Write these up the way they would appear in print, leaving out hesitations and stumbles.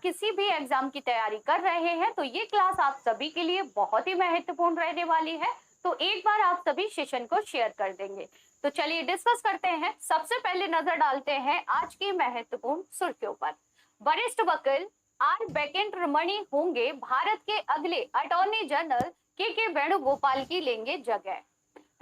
किसी भी एग्जाम की तैयारी कर रहे हैं तो ये क्लास आप सभी के लिए बहुत ही महत्वपूर्ण रहने वाली है। तो एक बार आप सभी सेशन को शेयर कर देंगे। तो चलिए डिस्कस करते हैं। सबसे पहले नजर डालते हैं आज की महत्वपूर्ण सुर्खियों पर। वरिष्ठ वकील आर वेंकटरमणि होंगे भारत के अगले अटॉर्नी जनरल के वेणुगोपाल की लेंगे जगह।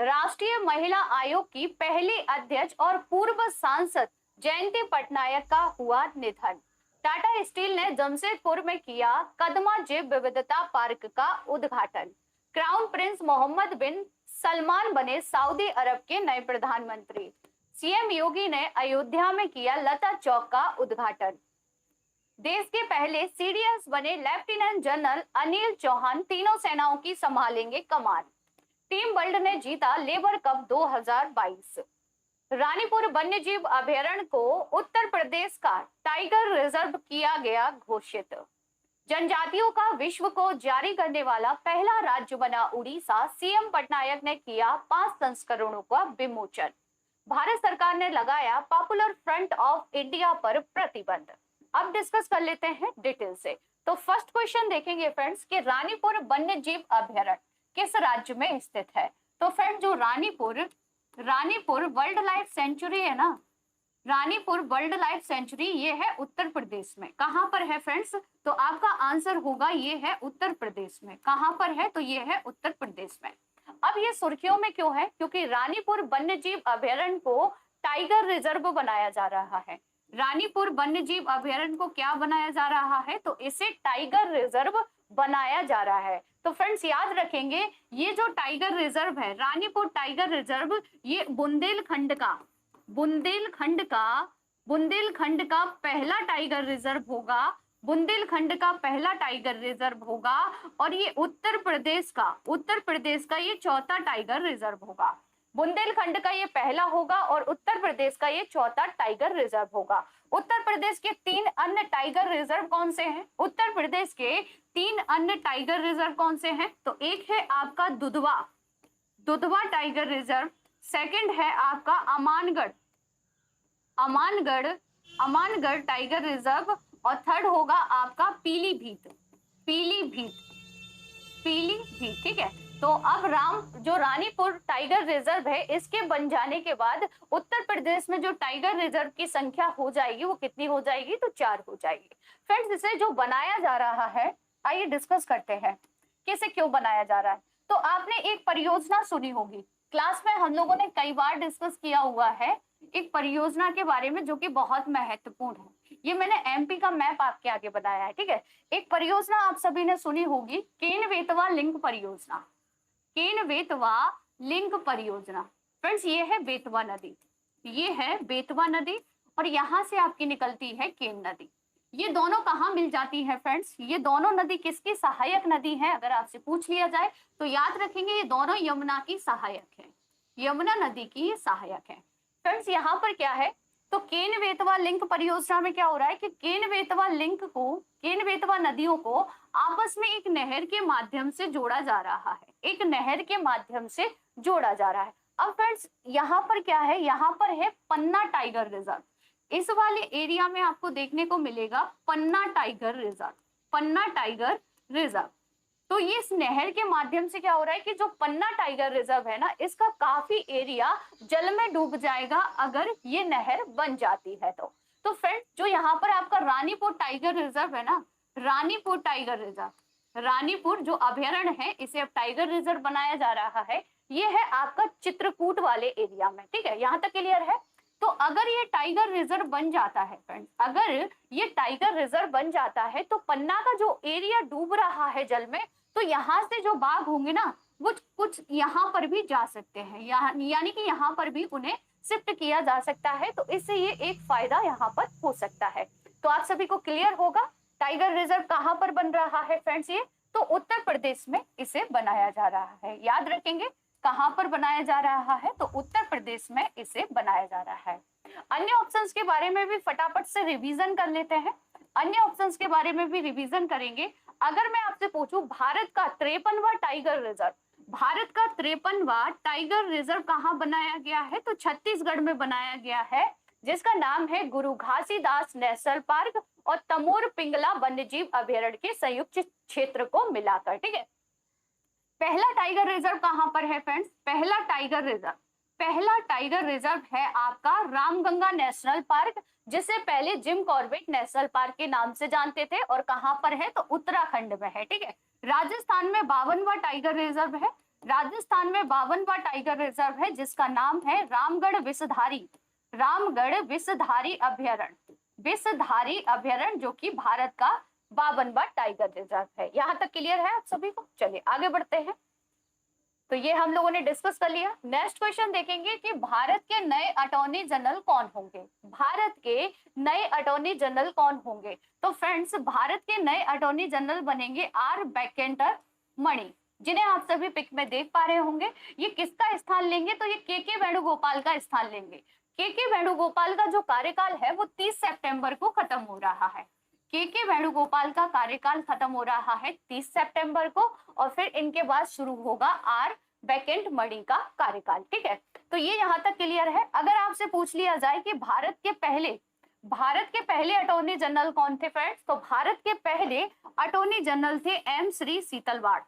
राष्ट्रीय महिला आयोग की पहली अध्यक्ष और पूर्व सांसद जयंती पटनायक का हुआ निधन। टाटा स्टील ने जमशेदपुर में किया कदमा जैव विविधता पार्क का उद्घाटन। क्राउन प्रिंस मोहम्मद बिन सलमान बने सऊदी अरब के नए प्रधानमंत्री। सीएम योगी ने अयोध्या में किया लता चौक का उद्घाटन। देश के पहले सीडीएस बने लेफ्टिनेंट जनरल अनिल चौहान तीनों सेनाओं की संभालेंगे कमान। टीम वर्ल्ड ने जीता लेबर कप 2022। रानीपुर वन्यजीव अभयारण्य को उत्तर प्रदेश का टाइगर रिजर्व किया गया घोषित। जनजातियों का विश्व को जारी करने वाला पहला राज्य बना उड़ीसा। सीएम पटनायक ने किया 5 संस्करणों का विमोचन। भारत सरकार ने लगाया पॉपुलर फ्रंट ऑफ इंडिया पर प्रतिबंध। अब डिस्कस कर लेते हैं डिटेल से। तो फर्स्ट क्वेश्चन देखेंगे फ्रेंड्स कि रानीपुर वन्यजीव अभयारण्य किस राज्य में स्थित है। तो फ्रेंड जो रानीपुर वर्ल्ड लाइफ सेंचुरी है ना, रानीपुर वर्ल्ड लाइफ सेंचुरी ये है उत्तर प्रदेश में। कहां पर है फ्रेंड्स? तो आपका आंसर होगा ये है उत्तर प्रदेश में। कहां पर है? तो ये है उत्तर प्रदेश में। अब ये सुर्खियों में क्यों है? क्योंकि रानीपुर वन्यजीव अभयारण्य को टाइगर रिजर्व बनाया जा रहा है। रानीपुर वन्यजीव अभयारण्य को क्या बनाया जा रहा है? तो इसे टाइगर रिजर्व बनाया जा रहा है। तो फ्रेंड्स याद रखेंगे ये जो टाइगर रिजर्व है रानीपुर टाइगर रिजर्व, ये बुंदेलखंड का पहला टाइगर रिजर्व होगा। बुंदेलखंड का पहला टाइगर रिजर्व होगा और ये उत्तर प्रदेश का ये चौथा टाइगर रिजर्व होगा। बुंदेलखंड का ये पहला होगा और उत्तर प्रदेश का ये चौथा टाइगर रिजर्व होगा। उत्तर प्रदेश के 3 अन्य टाइगर रिजर्व कौन से हैं? उत्तर प्रदेश के 3 अन्य टाइगर रिजर्व कौन से हैं? तो एक है आपका दुधवा टाइगर रिजर्व, सेकंड है आपका अमानगढ़ टाइगर रिजर्व और थर्ड होगा आपका पीलीभीत। ठीक है। तो अब जो रानीपुर टाइगर रिजर्व है इसके बन जाने के बाद उत्तर प्रदेश में जो टाइगर रिजर्व की संख्या हो जाएगी वो कितनी हो जाएगी? तो 4 हो जाएगी। फ्रेंड्स इसे जो बनाया जा रहा है, आइए डिस्कस करते हैं कि इसे क्यों बनाया जा रहा है। तो आपने एक परियोजना सुनी होगी, क्लास में हम लोगों ने कई बार डिस्कस किया हुआ है एक परियोजना के बारे में जो कि बहुत महत्वपूर्ण है। ये मैंने एमपी का मैप आपके आगे बनाया है। ठीक है, एक परियोजना आप सभी ने सुनी होगी, केन-बेतवा लिंक परियोजना। फ्रेंड्स ये है बेतवा नदी और यहाँ से आपकी निकलती है केन नदी। ये दोनों कहाँ मिल जाती है फ्रेंड्स? ये दोनों नदी किसकी सहायक नदी है? अगर आपसे पूछ लिया जाए तो याद रखेंगे ये दोनों यमुना की सहायक है, यमुना नदी की ये सहायक है। फ्रेंड्स यहाँ पर क्या है? तो केन बेतवा लिंक परियोजना में क्या हो रहा है कि केन बेतवा नदियों को आपस में एक नहर के माध्यम से जोड़ा जा रहा है। अब फ्रेंड्स यहाँ पर क्या है? यहाँ पर है पन्ना टाइगर रिजर्व। इस वाले एरिया में आपको देखने को मिलेगा पन्ना टाइगर रिजर्व। तो ये इस नहर के माध्यम से क्या हो रहा है कि जो पन्ना टाइगर रिजर्व है ना, इसका काफी एरिया जल में डूब जाएगा अगर ये नहर बन जाती है तो फ्रेंड जो यहाँ पर आपका रानीपुर टाइगर रिजर्व है ना, रानीपुर जो अभयारण्य है इसे अब टाइगर रिजर्व बनाया जा रहा है। ये है आपका चित्रकूट वाले एरिया में। ठीक है, यहाँ तक क्लियर है। तो अगर ये टाइगर रिजर्व बन जाता है फ्रेंड्स, अगर ये टाइगर रिजर्व बन जाता है तो पन्ना का जो एरिया डूब रहा है जल में, तो यहाँ से जो बाघ होंगे ना वो कुछ यहाँ पर भी जा सकते हैं, यानी कि यहाँ पर भी उन्हें शिफ्ट किया जा सकता है। तो इससे ये एक फायदा यहाँ पर हो सकता है। तो आप सभी को क्लियर होगा टाइगर रिजर्व कहाँ पर बन रहा है फ्रेंड्स? ये तो उत्तर प्रदेश में इसे बनाया जा रहा है। याद रखेंगे कहां पर बनाया जा रहा है? तो उत्तर प्रदेश में इसे बनाया जा रहा है। अन्य ऑप्शंस के बारे में भी फटाफट से रिवीजन कर लेते हैं। अन्य ऑप्शंस के बारे में भी रिवीजन करेंगे। अगर मैं आपसे पूछूं भारत का 53वां टाइगर रिजर्व कहां बनाया गया है? तो छत्तीसगढ़ में बनाया गया है। जिसका नाम है गुरु घासीदास नेशनल पार्क और तमोर पिंगला वन्यजीव अभयारण्य के संयुक्त क्षेत्र को मिलाकर। ठीक है, पहला टाइगर रिजर्व कहां पर है फ्रेंड्स? पहला टाइगर रिजर्व है आपका रामगंगा नेशनल पार्क, जिसे पहले जिम कॉर्बेट नेशनल पार्क के नाम से जानते थे, और कहां पर है? तो उत्तराखंड में है। ठीक है, राजस्थान में 52वां टाइगर रिजर्व है, राजस्थान में 52वां टाइगर रिजर्व है, जिसका नाम है रामगढ़ विषधारी अभयारण्य, जो कि भारत का 52वां टाइगर रिजर्व है। यहाँ तक क्लियर है आप सभी को? चलिए आगे बढ़ते हैं। तो ये हम लोगों ने डिस्कस कर लिया। नेक्स्ट क्वेश्चन देखेंगे कि भारत के नए अटॉर्नी जनरल कौन होंगे? भारत के नए अटॉर्नी जनरल कौन होंगे? तो फ्रेंड्स, भारत के नए अटॉर्नी जनरल बनेंगे आर वेंकट मणि, जिन्हें आप सभी पिक में देख पा रहे होंगे। ये किसका स्थान लेंगे? तो ये के वेणुगोपाल का स्थान लेंगे। के वेणुगोपाल का जो कार्यकाल है वो 30 सितंबर को खत्म हो रहा है। के वेणुगोपाल का कार्यकाल खत्म हो रहा है 30 सितंबर को, और फिर इनके बाद शुरू होगा आर वेंकट मणि का कार्यकाल। ठीक है, तो ये यहाँ तक क्लियर है। अगर आपसे पूछ लिया जाए कि भारत के पहले अटॉर्नी जनरल कौन थे फ्रेंड्स? तो भारत के पहले अटॉर्नी जनरल थे एम श्री सीतलवाड़।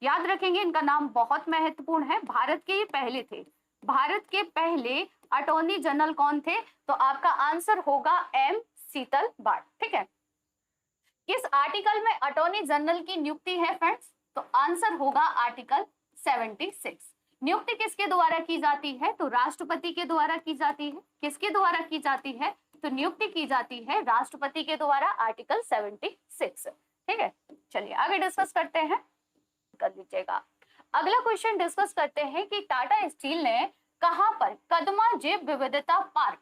याद रखेंगे, इनका नाम बहुत महत्वपूर्ण है। भारत के ये पहले थे। भारत के पहले अटॉर्नी जनरल कौन थे? तो आपका आंसर होगा एम सीतलवाड़। ठीक है, किस आर्टिकल में अटॉर्नी जनरल की नियुक्ति है फ्रेंड्स? तो आंसर होगा आर्टिकल 76। नियुक्ति किसके द्वारा की जाती है? तो राष्ट्रपति के द्वारा की जाती है। किसके द्वारा की जाती है? तो नियुक्ति की जाती है राष्ट्रपति के द्वारा, आर्टिकल 76। ठीक है, चलिए आगे डिस्कस करते हैं, कर लीजिएगा। अगला क्वेश्चन डिस्कस करते हैं कि टाटा स्टील ने कहां पर कदमा जैव विविधता पार्क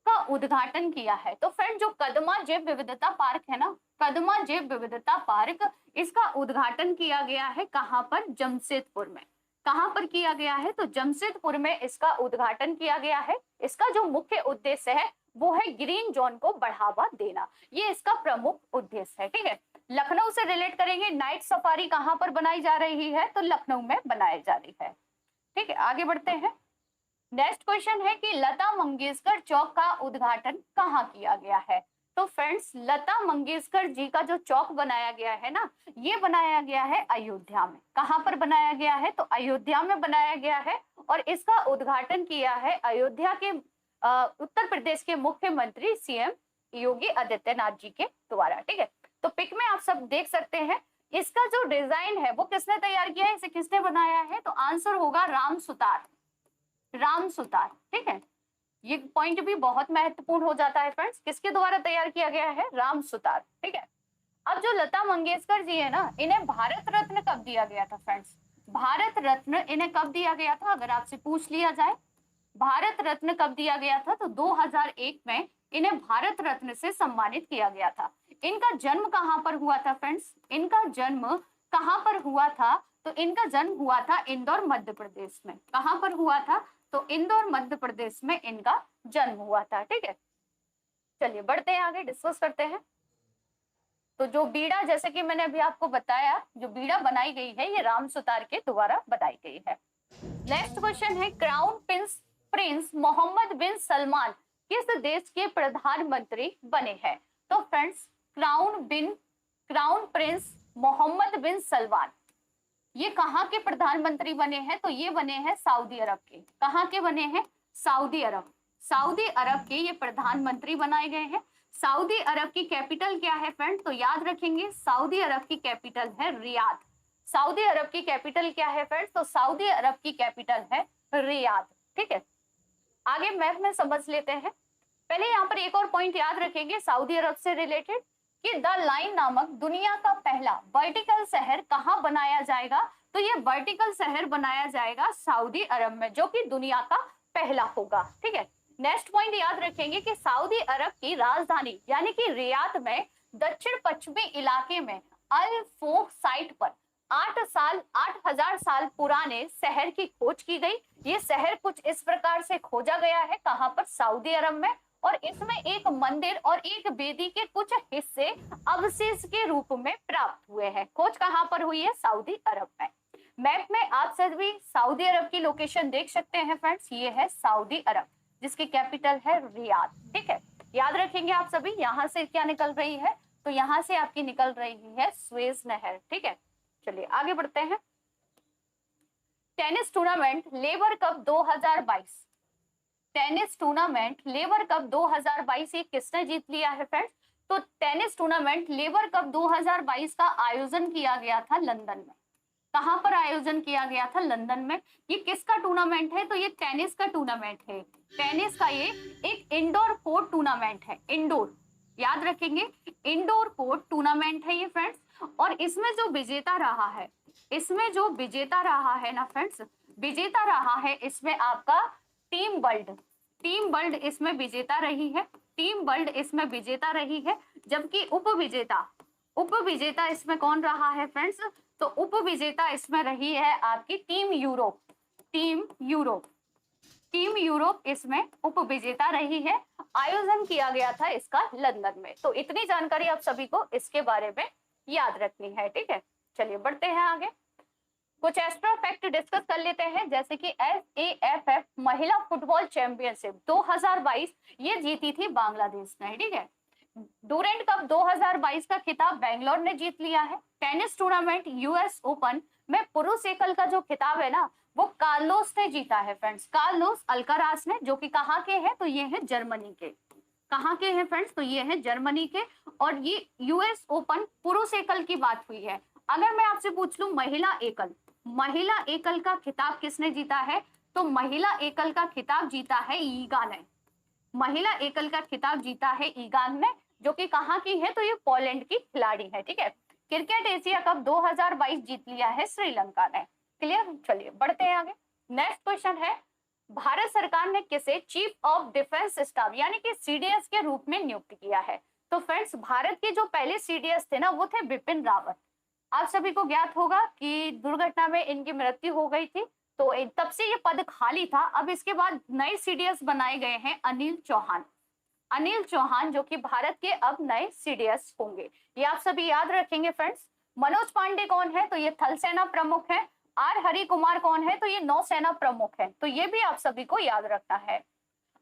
का उद्घाटन किया है? तो फ्रेंड, जो कदमा जैव विविधता पार्क है ना, कदमा जैव विविधता पार्क, इसका उद्घाटन किया गया है कहां पर? जमशेदपुर में। कहां पर किया गया है? तो जमशेदपुर में इसका उद्घाटन किया गया है। इसका जो मुख्य उद्देश्य है वो है ग्रीन जोन को बढ़ावा देना, ये इसका प्रमुख उद्देश्य है। ठीक है, लखनऊ से रिलेट करेंगे। नाइट सफारी कहां पर बनाई जा रही है? तो लखनऊ में बनाई जा रही है। ठीक है, आगे बढ़ते हैं। नेक्स्ट क्वेश्चन है कि लता मंगेशकर चौक का उद्घाटन कहाँ किया गया है? तो फ्रेंड्स, लता मंगेशकर जी का जो चौक बनाया गया है ना, ये बनाया गया है अयोध्या में। कहां पर बनाया गया है? तो अयोध्या में बनाया गया है, और इसका उद्घाटन किया है अयोध्या के उत्तर प्रदेश के मुख्यमंत्री सीएम योगी आदित्यनाथ जी के द्वारा। ठीक है, तो पिक में आप सब देख सकते हैं। इसका जो डिजाइन है वो किसने तैयार किया है? इसे किसने बनाया है? तो आंसर होगा राम सुतार। ठीक है, ये पॉइंट भी बहुत महत्वपूर्ण हो जाता है फ्रेंड्स। किसके द्वारा तैयार किया गया है? राम सुतार। ठीक है, अब जो लता मंगेशकर जी है ना, इन्हें भारत रत्न कब दिया गया था फ्रेंड्स? भारत रत्न इन्हें कब दिया गया था? अगर आपसे पूछ लिया जाए भारत रत्न कब दिया गया था, तो 2001 में इन्हें भारत रत्न से सम्मानित किया गया था। इनका जन्म कहां पर हुआ था फ्रेंड्स? इनका जन्म कहां पर हुआ था? तो इनका जन्म हुआ था इंदौर मध्य प्रदेश में। कहां पर हुआ था? तो इंदौर मध्य प्रदेश में इनका जन्म हुआ था। ठीक है, चलिए बढ़ते हैं आगे, डिस्कस करते हैं। तो जो बीड़ा, जैसे कि मैंने अभी आपको बताया, जो बीड़ा बनाई गई है ये राम सुतार के द्वारा बनाई गई है। नेक्स्ट क्वेश्चन है, क्राउन प्रिंस मोहम्मद बिन सलमान किस देश के प्रधानमंत्री बने हैं? तो फ्रेंड्स, क्राउन प्रिंस मोहम्मद बिन सलमान ये कहाँ के प्रधानमंत्री बने हैं? तो ये बने हैं सऊदी अरब के। कहाँ के बने हैं? सऊदी अरब के ये प्रधानमंत्री बनाए गए हैं। सऊदी अरब की कैपिटल क्या है फ्रेंड? तो याद रखेंगे, सऊदी अरब की कैपिटल है रियाद। सऊदी अरब की कैपिटल क्या है फ्रेंड्स? तो सऊदी अरब की कैपिटल है रियाद। ठीक है, आगे मैप में समझ लेते हैं। पहले यहाँ पर एक और पॉइंट याद रखेंगे सऊदी अरब से रिलेटेड, कि द लाइन नामक दुनिया का पहला वर्टिकल शहर कहाँ बनाया जाएगा? तो ये वर्टिकल शहर बनाया जाएगा सऊदी अरब में, जो कि दुनिया का पहला होगा। ठीक है, नेक्स्ट पॉइंट याद रखेंगे कि सऊदी अरब की राजधानी यानी कि रियाद में दक्षिण पश्चिमी इलाके में अल फोक साइट पर 8,000 साल पुराने शहर की खोज की गई। ये शहर कुछ इस प्रकार से खोजा गया है, कहां पर? सऊदी अरब में, और इसमें एक मंदिर और एक वेदी के कुछ हिस्से अवशेष के रूप में प्राप्त हुए हैं। खोज कहां पर हुई है? सऊदी अरब में। मैप में आप सभी सऊदी अरब की लोकेशन देख सकते हैं फ्रेंड्स, ये है सऊदी अरब। जिसकी कैपिटल है रियाद। ठीक है, याद रखेंगे आप सभी। यहाँ से क्या निकल रही है, तो यहाँ से आपकी निकल रही है स्वेज नहर। ठीक है, चलिए आगे बढ़ते हैं। Tennis tournament labour cup 2022, tennis tournament labour cup 2022 ये किसने जीत लिया है फ्रेंड्स? तो टेनिस टूर्नामेंट लेबर कप 2022 का आयोजन किया गया था लंदन में। कहां पर आयोजन किया गया था? लंदन में। ये किसका टूर्नामेंट है? तो ये टेनिस का टूर्नामेंट है। टेनिस का ये एक इंडोर कोर्ट टूर्नामेंट है। इंडोर, याद रखेंगे, इंडोर कोर्ट टूर्नामेंट है ये फ्रेंड्स। और इसमें जो विजेता रहा है, इसमें जो विजेता रहा है ना फ्रेंड्स, विजेता रहा है इसमें आपका टीम वर्ल्ड। टीम वर्ल्ड इसमें विजेता रही है। टीम वर्ल्ड इसमें विजेता रही है। जबकि उपविजेता इसमें कौन रहा है फ्रेंड्स? तो उपविजेता इसमें रही है आपकी team Europe. Team Europe, team Europe इसमें उपविजेता रही है। आयोजन किया गया था इसका लंदन में। तो इतनी जानकारी आप सभी को इसके बारे में याद रखनी है। ठीक है, चलिए बढ़ते हैं आगे। कुछ एक्स्ट्रा फैक्ट डिस्कस कर लेते हैं, जैसे कि SAFF महिला फुटबॉल चैंपियनशिप 2022 ये जीती थी बांग्लादेश ने। ठीक है, डूरेंट कप 2022 का खिताब बेंगलोर ने जीत लिया है। टेनिस टूर्नामेंट US ओपन में पुरुष एकल का जो खिताब है ना, वो कार्लोस ने जीता है फ्रेंड्स। कार्लोस अल्काराज ने, जो कि कहाँ के हैं? तो ये है जर्मनी के। कहाँ के हैं फ्रेंड्स? तो ये है जर्मनी के। और ये US ओपन पुरुष एकल की बात हुई है। अगर मैं आपसे पूछ लूं महिला एकल, महिला एकल का खिताब किसने जीता है? तो महिला एकल का खिताब जीता है ईगान ने। महिला एकल का खिताब जीता है ईगान ने, जो कि कहाँ की है? तो ये पोलैंड की खिलाड़ी है। ठीक है, क्रिकेट एशिया कप 2022 जीत लिया है श्रीलंका ने। क्लियर, चलिए बढ़ते हैं आगे। नेक्स्ट क्वेश्चन है, भारत सरकार ने किसे चीफ ऑफ डिफेंस स्टाफ यानी कि CDS के रूप में नियुक्त किया है? तो फ्रेंड्स, भारत के जो पहले CDS थे ना, वो थे बिपिन रावत। आप सभी को ज्ञात होगा कि दुर्घटना में इनकी मृत्यु हो गई थी, तो तब से ये पद खाली था। अब इसके बाद नए CDS बनाए गए हैं अनिल चौहान। अनिल चौहान जो कि भारत के अब नए CDS होंगे, ये आप सभी याद रखेंगे फ्रेंड्स। मनोज पांडे कौन है? तो ये थल सेना प्रमुख है। R हरि कुमार कौन है? तो ये नौसेना प्रमुख है। तो ये भी आप सभी को याद रखना है।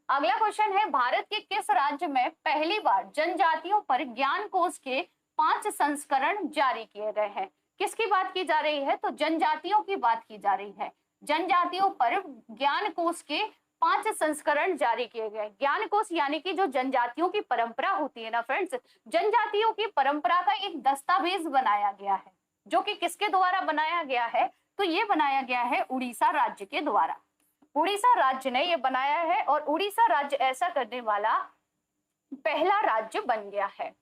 अगला क्वेश्चन है, भारत के किस राज्य में पहली बार जनजातियों पर ज्ञान कोश के 5 संस्करण जारी किए गए हैं? किसकी बात की जा रही है? तो जनजातियों की बात की जा रही है। जनजातियों पर ज्ञान कोश के 5 संस्करण जारी किए गए। ज्ञान कोश यानी कि जो जनजातियों की परंपरा होती है ना फ्रेंड्स, जनजातियों की परंपरा का एक दस्तावेज बनाया गया है, जो कि किसके द्वारा बनाया गया है? तो ये बनाया गया है उड़ीसा राज्य के द्वारा। उड़ीसा राज्य ने ये बनाया है और उड़ीसा राज्य ऐसा करने वाला पहला राज्य बन गया है।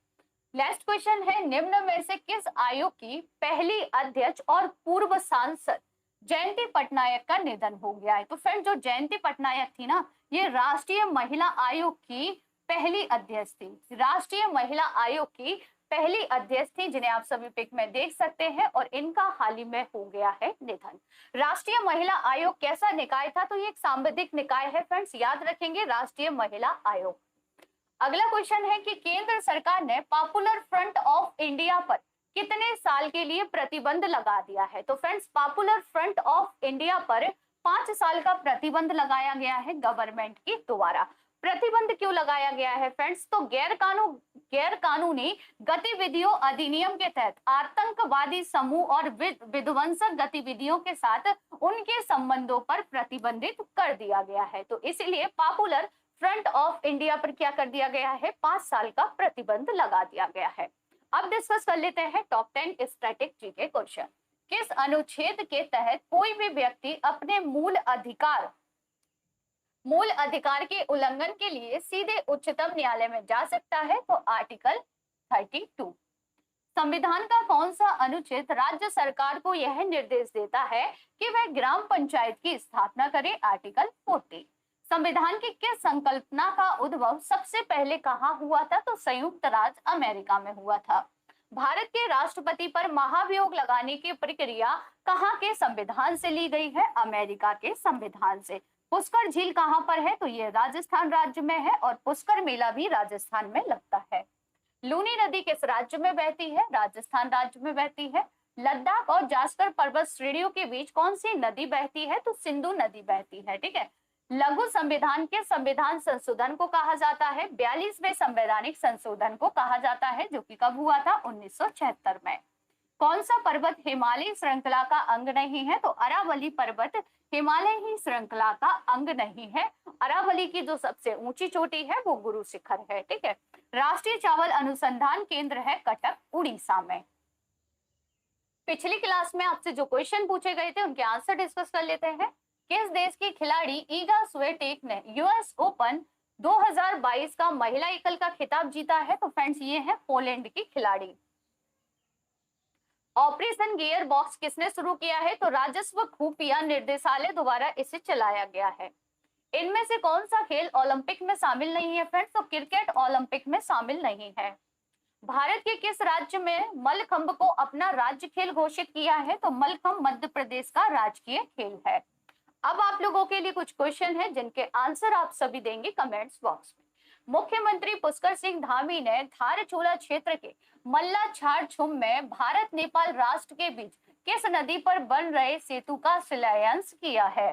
नेक्स्ट क्वेश्चन है, निम्न में से किस आयोग की पहली अध्यक्ष और पूर्व सांसद जयंती पटनायक का निधन हो गया है? तो फ्रेंड, जो जयंती पटनायक थी ना, ये राष्ट्रीय महिला आयोग की पहली अध्यक्ष थी। राष्ट्रीय महिला आयोग की पहली अध्यक्ष थी, जिन्हें आप सभी पिक में देख सकते हैं, और इनका हाल ही में हो गया है निधन। राष्ट्रीय महिला आयोग कैसा निकाय था? तो ये एक सांविधिक निकाय है फ्रेंड्स, याद रखेंगे राष्ट्रीय महिला आयोग। अगला क्वेश्चन है कि केंद्र सरकार ने पॉपुलर फ्रंट ऑफ इंडिया पर कितने साल के लिए प्रतिबंध लगा दिया है? तो friends, popular front of India पर 5 साल का प्रतिबंध लगाया गया है गवर्नमेंट के द्वारा। प्रतिबंध क्यों लगाया गया है फ्रेंड्स? तो गैरकानूनी गतिविधियों अधिनियम के तहत आतंकवादी समूह और विध्वंसक गतिविधियों के साथ उनके संबंधों पर प्रतिबंधित कर दिया गया है। तो इसलिए पॉपुलर फ्रंट ऑफ इंडिया पर क्या कर दिया गया है? 5 साल का प्रतिबंध लगा दिया गया है। अब डिस्कस कर लेते हैं टॉप 10 स्टैटिक जीके क्वेश्चन। किस अनुच्छेद के तहत कोई भी व्यक्ति अपने मूल अधिकार के उल्लंघन के लिए सीधे उच्चतम न्यायालय में जा सकता है? तो आर्टिकल 32। संविधान का कौन सा अनुच्छेद राज्य सरकार को यह निर्देश देता है कि वह ग्राम पंचायत की स्थापना करे? आर्टिकल 40। संविधान की किस संकल्पना का उद्भव सबसे पहले कहाँ हुआ था? तो संयुक्त राज्य अमेरिका में हुआ था। भारत के राष्ट्रपति पर महाभियोग लगाने की प्रक्रिया कहाँ के संविधान से ली गई है? अमेरिका के संविधान से। पुष्कर झील कहाँ पर है? तो ये राजस्थान राज्य में है, और पुष्कर मेला भी राजस्थान में लगता है। लूनी नदी किस राज्य में बहती है? राजस्थान राज्य में बहती है। लद्दाख और जास्कर पर्वत श्रेणियों के बीच कौन सी नदी बहती है? तो सिंधु नदी बहती है। ठीक है, लघु संविधान के संविधान संशोधन को कहा जाता है। 42वें संवैधानिक संशोधन को कहा जाता है, जो कि कब हुआ था? 1976 में। कौन सा पर्वत हिमालय श्रृंखला का अंग नहीं है? तो अरावली पर्वत हिमालय ही श्रृंखला का अंग नहीं है। अरावली की जो सबसे ऊंची चोटी है वो गुरु शिखर है। ठीक है। राष्ट्रीय चावल अनुसंधान केंद्र है कटक, उड़ीसा में। पिछली क्लास में आपसे जो क्वेश्चन पूछे गए थे उनके आंसर डिस्कस कर लेते हैं। किस देश की खिलाड़ी ईगा स्विएटेक ने यूएस ओपन 2022 का महिला एकल का खिताब जीता है? तो फ्रेंड्स ये है पोलैंड की खिलाड़ी। ऑपरेशन गियर बॉक्स किसने शुरू किया है? तो राजस्व खुफिया निर्देशालय द्वारा इसे चलाया गया है। इनमें से कौन सा खेल ओलंपिक में शामिल नहीं है? फ्रेंड्स तो क्रिकेट ओलंपिक में शामिल नहीं है। भारत के किस राज्य में मल्लखंब को अपना राज्य खेल घोषित किया है? तो मल्लखंब मध्य प्रदेश का राजकीय खेल है। अब आप लोगों के लिए कुछ क्वेश्चन है जिनके आंसर आप सभी देंगे कमेंट्स बॉक्स में। मुख्यमंत्री पुष्कर सिंह धामी ने धारचूला क्षेत्र के मल्ला छाड़ छुम में भारत नेपाल राष्ट्र के बीच किस नदी पर बन रहे सेतु का शिलान्यास किया है?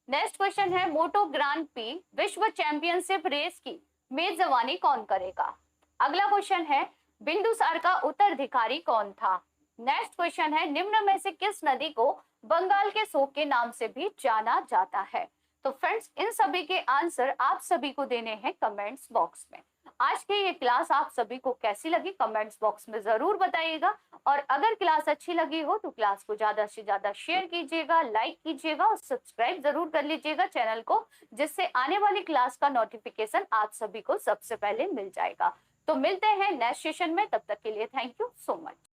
नेक्स्ट क्वेश्चन है मोटो ग्रांड पी विश्व चैंपियनशिप रेस की मेजबानी कौन करेगा? अगला क्वेश्चन है बिंदुसार का उत्तराधिकारी कौन था? नेक्स्ट क्वेश्चन है निम्न में से किस नदी को बंगाल के शोक के नाम से भी जाना जाता है? तो फ्रेंड्स इन सभी के आंसर आप सभी को देने हैं कमेंट्स बॉक्स में। आज की ये क्लास आप सभी को कैसी लगी कमेंट्स बॉक्स में जरूर बताइएगा। और अगर क्लास अच्छी लगी हो तो क्लास को ज्यादा से ज्यादा शेयर कीजिएगा, लाइक कीजिएगा और सब्सक्राइब जरूर कर लीजिएगा चैनल को, जिससे आने वाली क्लास का नोटिफिकेशन आप सभी को सबसे पहले मिल जाएगा। तो मिलते हैं नेक्स्ट सेशन में, तब तक के लिए थैंक यू सो मच।